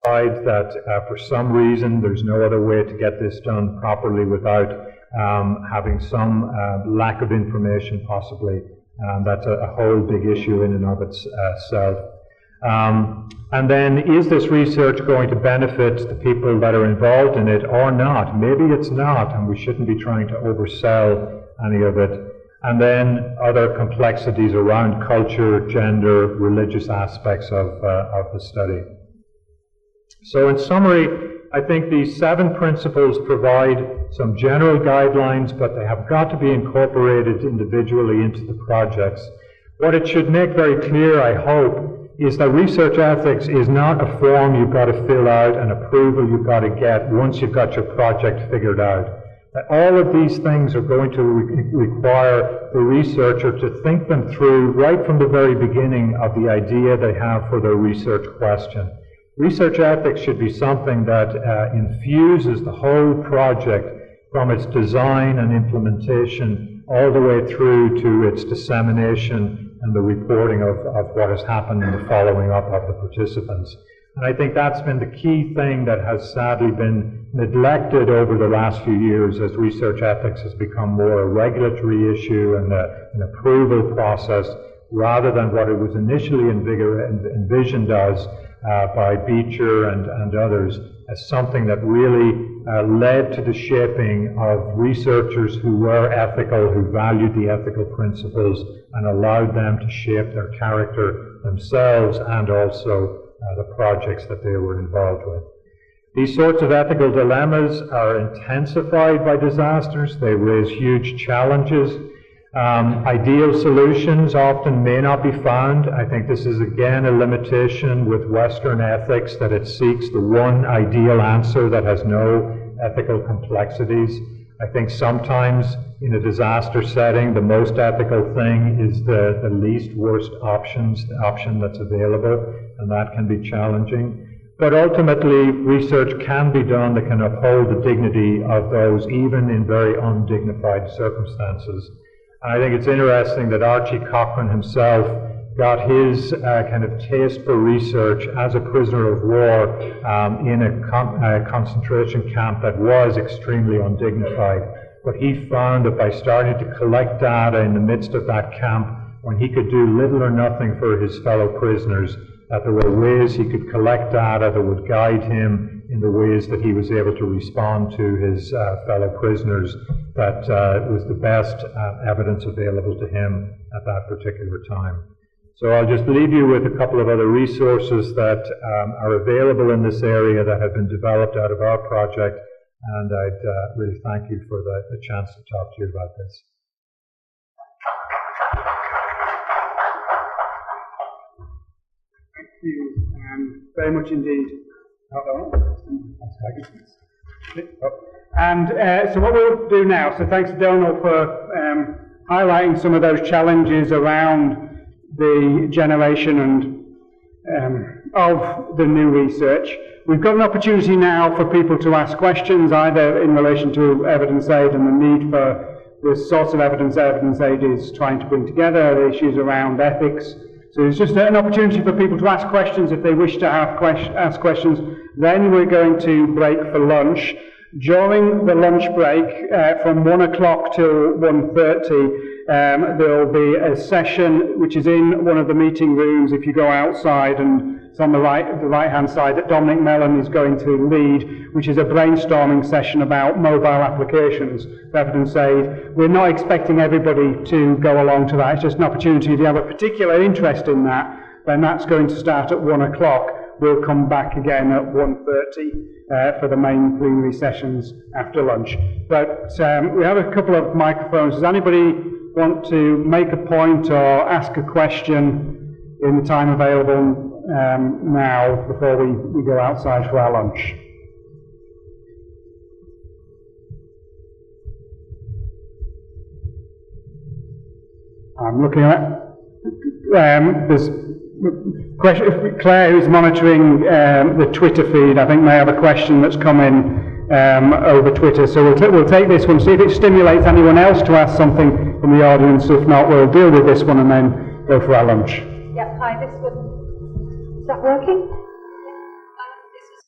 that for some reason there's no other way to get this done properly without having some lack of information possibly. That's a whole big issue in and of itself. And then, is this research going to benefit the people that are involved in it or not? Maybe it's not, and we shouldn't be trying to oversell any of it. And then other complexities around culture, gender, religious aspects of the study. So in summary, I think these 7 principles provide some general guidelines, but they have got to be incorporated individually into the projects. What it should make very clear, I hope, is that research ethics is not a form you've got to fill out, an approval you've got to get once you've got your project figured out. That all of these things are going to require the researcher to think them through right from the very beginning of the idea they have for their research question. Research ethics should be something that infuses the whole project from its design and implementation all the way through to its dissemination and the reporting of what has happened and the following up of the participants. And I think that's been the key thing that has sadly been neglected over the last few years as research ethics has become more a regulatory issue and an approval process rather than what it was initially envisioned as by Beecher and others as something that really led to the shaping of researchers who were ethical, who valued the ethical principles and allowed them to shape their character themselves and also the projects that they were involved with. These sorts of ethical dilemmas are intensified by disasters. They raise huge challenges. Ideal solutions often may not be found. I think this is again a limitation with Western ethics, that it seeks the one ideal answer that has no ethical complexities. I think sometimes in a disaster setting, the most ethical thing is the least worst option that's available, and that can be challenging. But ultimately, research can be done that can uphold the dignity of those even in very undignified circumstances. I think it's interesting that Archie Cochrane himself got his kind of taste for research as a prisoner of war in a concentration camp that was extremely undignified. But he found that by starting to collect data in the midst of that camp, when he could do little or nothing for his fellow prisoners, that there were ways he could collect data that would guide him in the ways that he was able to respond to his fellow prisoners, that was the best evidence available to him at that particular time. So I'll just leave you with a couple of other resources that are available in this area that have been developed out of our project, and I'd really thank you for the chance to talk to you about this. Thank you very much indeed. And so what we'll do now, so thanks to Donald for highlighting some of those challenges around the generation and of the new research. We've got an opportunity now for people to ask questions, either in relation to EvidenceAid and the need for the sorts of evidence EvidenceAid is trying to bring together, the issues around ethics. So it's just an opportunity for people to ask questions if they wish to ask questions. Then we're going to break for lunch. During the lunch break, from 1 o'clock till 1:30, there will be a session which is in one of the meeting rooms if you go outside, and it's on the right-hand side that Dominic Mellon is going to lead, which is a brainstorming session about mobile applications for EvidenceAid. We're not expecting everybody to go along to that. It's just an opportunity. If you have a particular interest in that, then that's going to start at 1 o'clock. We'll come back again at 1:30 for the main plenary sessions after lunch. But we have a couple of microphones. Does anybody want to make a point or ask a question in the time available now before we go outside for our lunch? I'm looking at there's question. Claire, who's monitoring the Twitter feed, I think may have a question that's come in over Twitter. So we'll take this one, see if it stimulates anyone else to ask something from the audience. If not, we'll deal with this one and then go for our lunch. Yeah, hi, this one. Is that working? This was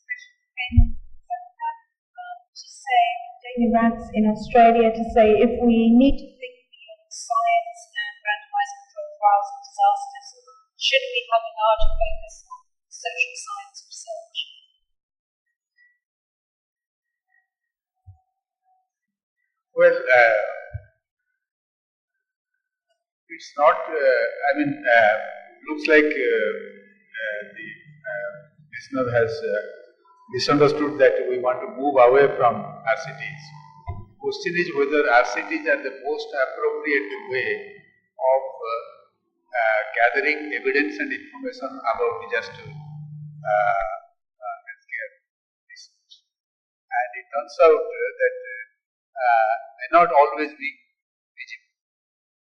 events in Australia to say if we need to think beyond science and randomized controlled trials and disasters, should we have a larger focus on social science research? Well, it's not, looks like the listener has misunderstood that we want to move away from RCTs. Question is whether RCTs are the most appropriate way of gathering evidence and information about disaster healthcare research. And it turns out that may not always be visible.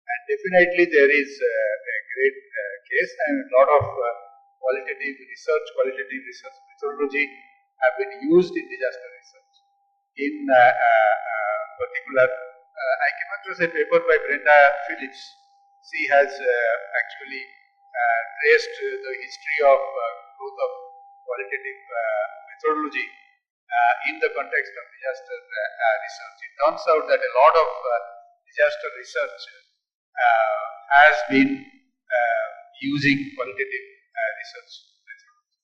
And definitely there is a great case, and a lot of qualitative research methodology have been used in disaster research. In particular, I came across a paper by Brenda Phillips. She has actually traced the history of growth of qualitative methodology in the context of disaster research. It turns out that a lot of disaster research has been using qualitative research methodology.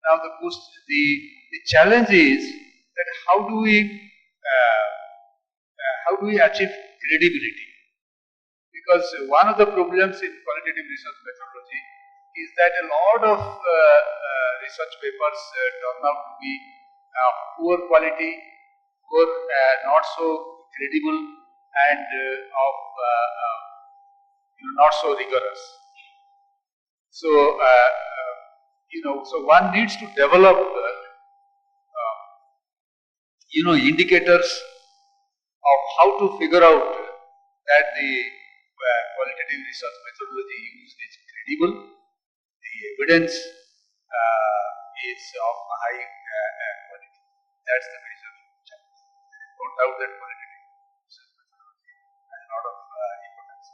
Now the challenge is that how do we achieve credibility? Because one of the problems in qualitative research methodology is that a lot of research papers turn out to be poor quality, poor, not so credible, and not so rigorous. So, so one needs to develop, indicators of how to figure out that the qualitative research methodology used is credible, the evidence is of high quality. That's the major challenge. No doubt that qualitative research methodology has a lot of importance.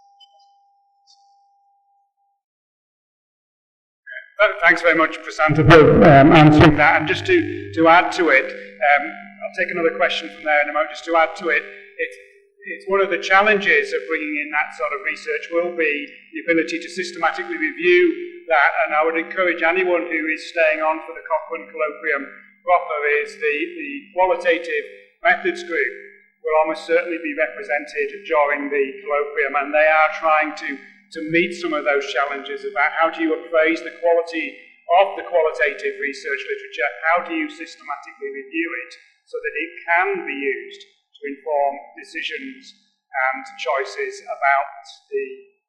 Thanks very much, Prasanta, for answering that. And just to add to it, I'll take another question from there in a moment. Just to add to it, it's one of the challenges of bringing in that sort of research will be the ability to systematically review that. And I would encourage anyone who is staying on for the Cochrane Colloquium proper is the qualitative methods group will almost certainly be represented during the colloquium, and they are trying to meet some of those challenges about how do you appraise the quality of the qualitative research literature, how do you systematically review it so that it can be used to inform decisions and choices about the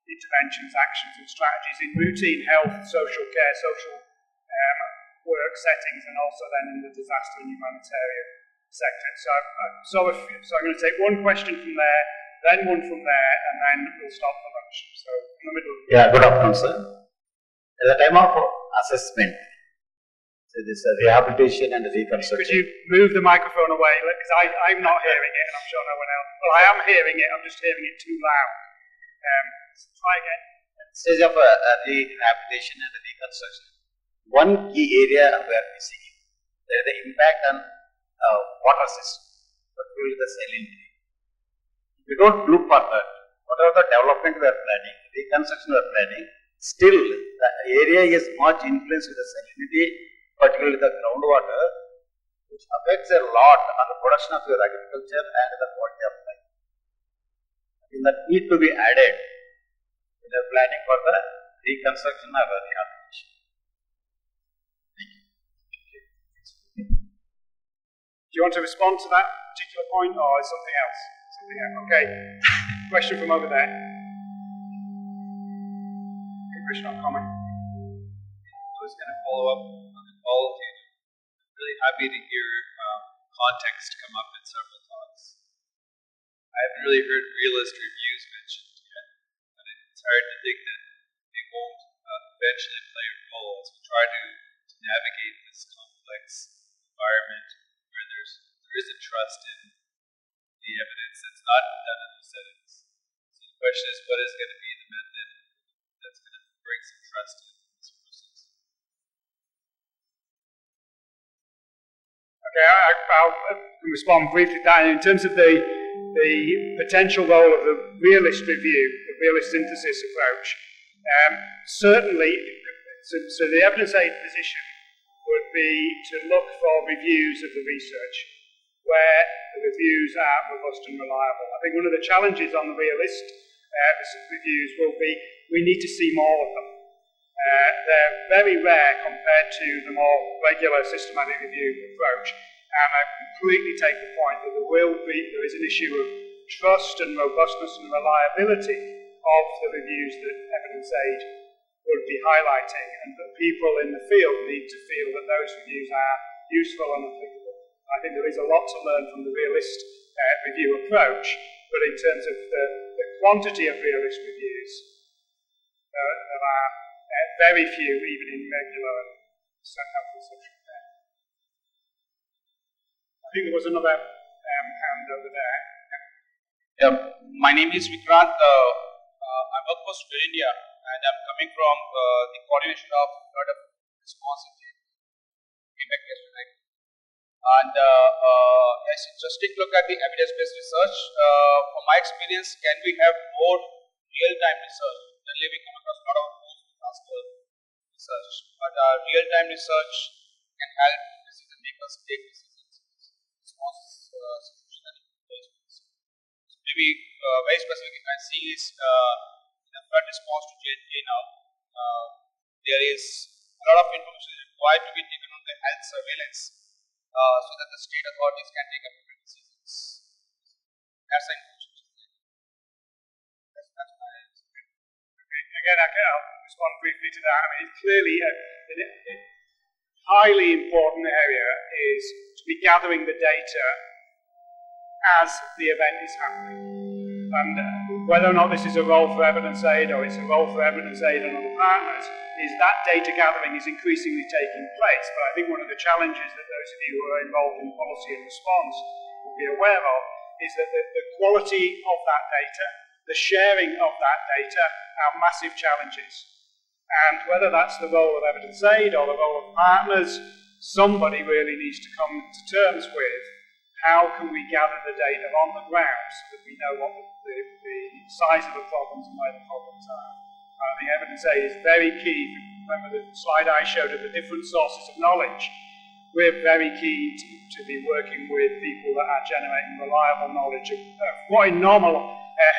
interventions, actions and strategies in routine health, social care, social work settings, and also then in the disaster and humanitarian sector. So I'm going to take one question from there, then one from there, and then we'll stop for lunch. So in the middle. Yeah, good afternoon, sir. At the time of assessment, so this rehabilitation and reconstruction. Could you move the microphone away? Because I'm not hearing it, and I'm sure no one else. Well, I am hearing it, I'm just hearing it too loud. Try again. Stage of rehabilitation and reconstruction. One key area we are missing is the impact on water system, particularly the salinity. If we don't look for that, whatever the development we are planning, reconstruction we are planning, still the area is much influenced with the salinity, particularly the groundwater, which affects a lot on the production of your agriculture and the quality of life. I think that need to be added in the planning for the reconstruction or the rehabilitation. Do you want to respond to that particular point, or is something else? Okay. Question from over there. Question or comment? I was going to follow up on the qualitative. I'm really happy to hear context come up in several talks. I haven't really heard realist reviews mentioned yet, but it's hard to think that they won't eventually play a role as we try to navigate this complex environment where there is a trust in the evidence that's not done in those settings. So the question is, what is going to be the method that's going to bring some trust into this process? Okay, I'll respond briefly to that. In terms of the potential role of the realist review, the realist synthesis approach, certainly, so the evidence aid position would be to look for reviews of the research where the reviews are robust and reliable. I think one of the challenges on the realist reviews will be we need to see more of them. They're very rare compared to the more regular systematic review approach, and I completely take the point that there is an issue of trust and robustness and reliability of the reviews that evidence aid would be highlighting, and that people in the field need to feel that those reviews are useful and applicable. I think there is a lot to learn from the realist review approach, but in terms of the quantity of realist reviews, there are very few, even in regular health and social care. I think there was another hand over there. Yeah, my name is Vikrant. I work for Square India, and I'm coming from the coordination of flood response in yesterday. And it's interesting to look at the evidence-based research. From my experience, can we have more real-time research? Generally, we come across a lot of post-disaster research, but real-time research can help decision makers take decisions in response situational situations. Maybe very specific I see is in the flood response to J&K now, there is a lot of information required to be taken on the health surveillance so that the state authorities can take appropriate decisions. That's the information. That's my experience. Okay. Again, I'll respond briefly to that. I mean, clearly a highly important area is to be gathering the data as the event is happening. And whether or not this is a role for evidence aid or it's a role for evidence aid and other partners, is that data gathering is increasingly taking place. But I think one of the challenges that those of you who are involved in policy and response will be aware of is that the quality of that data, the sharing of that data are massive challenges. And whether that's the role of evidence aid or the role of partners, somebody really needs to come to terms with how can we gather the data on the ground so that we know what the size of the problems and where the problems are. I think evidence aid is very key. Remember the slide I showed of the different sources of knowledge. We're very key to be working with people that are generating reliable knowledge of what in normal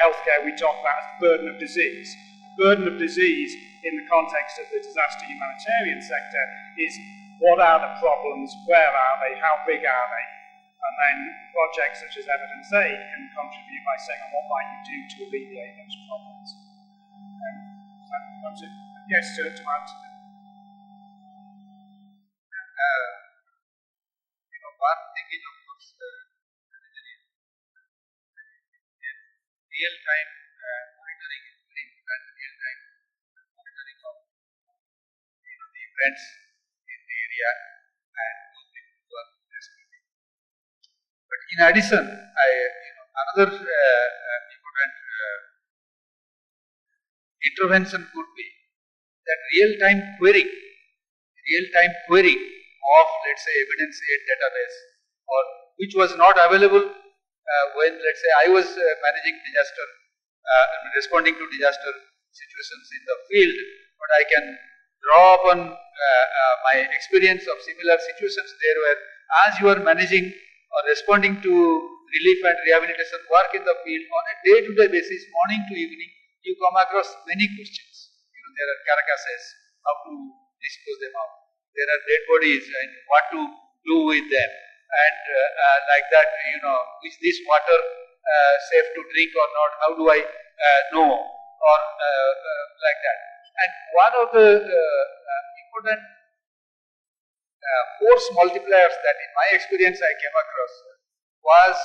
healthcare we talk about as the burden of disease. The burden of disease in the context of the disaster humanitarian sector is what are the problems, where are they, how big are they? And then projects such as Evidence Aid can contribute by saying, what might you do to alleviate those problems? Yes, to add to that. One thing is, of course, real-time monitoring is very important. Real-time monitoring of the events in the area and those people who are responding. But in addition, another important intervention could be that real-time querying of, let's say, evidence aid database, or which was not available when, let's say, I was managing disaster, responding to disaster situations in the field, but I can draw upon my experience of similar situations there where as you are managing or responding to relief and rehabilitation work in the field on a day-to-day basis, morning to evening, you come across many questions. There are carcasses, how to dispose them out. There are dead bodies and what to do with them. And like that, is this water safe to drink or not? How do I know? Or like that. And one of the important force multipliers that in my experience I came across was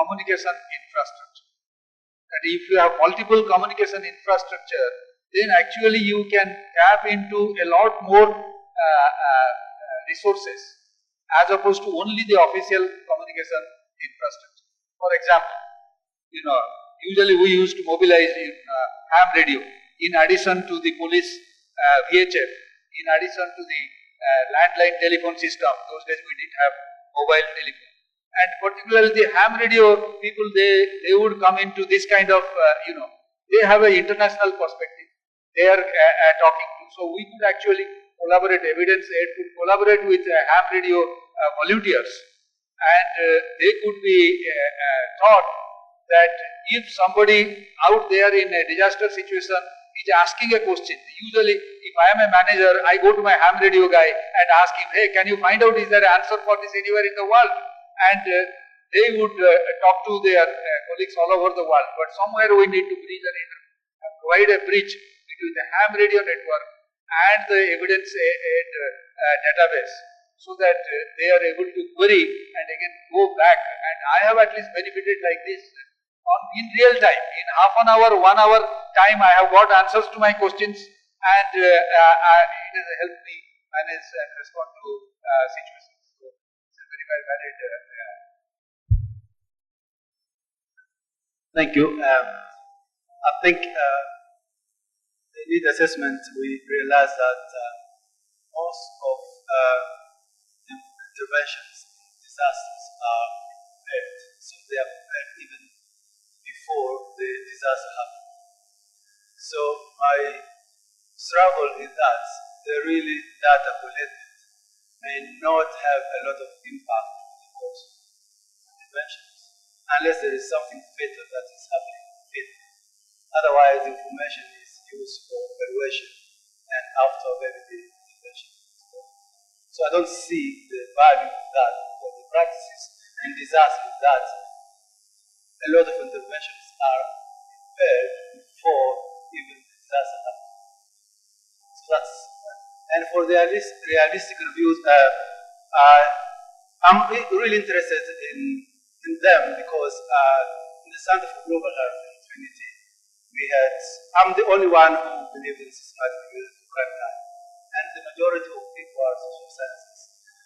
communication infrastructure. That if you have multiple communication infrastructure, then actually you can tap into a lot more resources as opposed to only the official communication infrastructure. For example, usually we used to mobilize ham radio in addition to the police VHF, in addition to the landline telephone system. Those days we didn't have mobile telephone. And particularly the ham radio people, they would come into this kind of, they have an international perspective. They are talking to. So we could actually collaborate, EvidenceAid could collaborate with ham radio volunteers, and they could be taught that if somebody out there in a disaster situation is asking a question, usually if I am a manager, I go to my ham radio guy and ask him, hey, can you find out is there an answer for this anywhere in the world? And they would talk to their colleagues all over the world. But somewhere we need to provide a bridge between the ham radio network and the EvidenceAid database, so that they are able to query and again go back. And I have at least benefited like this in real time. In half an hour, 1 hour time, I have got answers to my questions, and it has helped me manage and respond to situations. So it's a very valid. Thank you. I think the need assessment, we realized that most of the interventions in disasters are prepared. So they are prepared even before the disaster happens. So my struggle is that the really data collected may not have a lot of impact on the cost of interventions, unless there is something fatal that is happening. Otherwise, information is used for evaluation and after the intervention. So I don't see the value of that, or the practices and disasters that a lot of interventions are prepared before even the disaster happens. So that's, and for the realistic reviews, I'm really interested in them because in the Center for Global Health in Trinity, I'm the only one who believes in systematic reviews of crime time, and the majority of people are social sciences.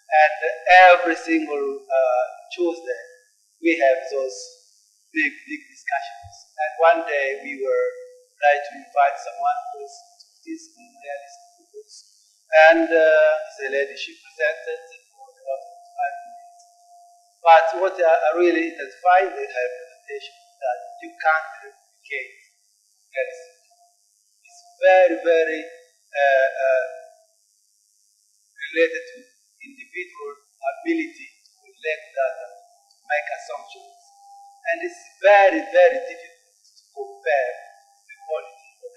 And every single Tuesday, we have those big discussions. And one day we were trying to invite someone who is autism realistic reviews, and the lady, she presented for about 5 minutes. But what I really identified in her presentation is that you can't replicate realism. It's very, very related to individual ability to collect data, to make assumptions. And it's very, very difficult to compare the quality of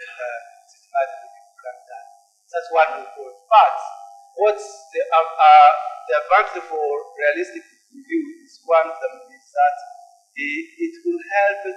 systematic review crime time. That's one report. But what's the advantage for realistic review is one of them is that it will help to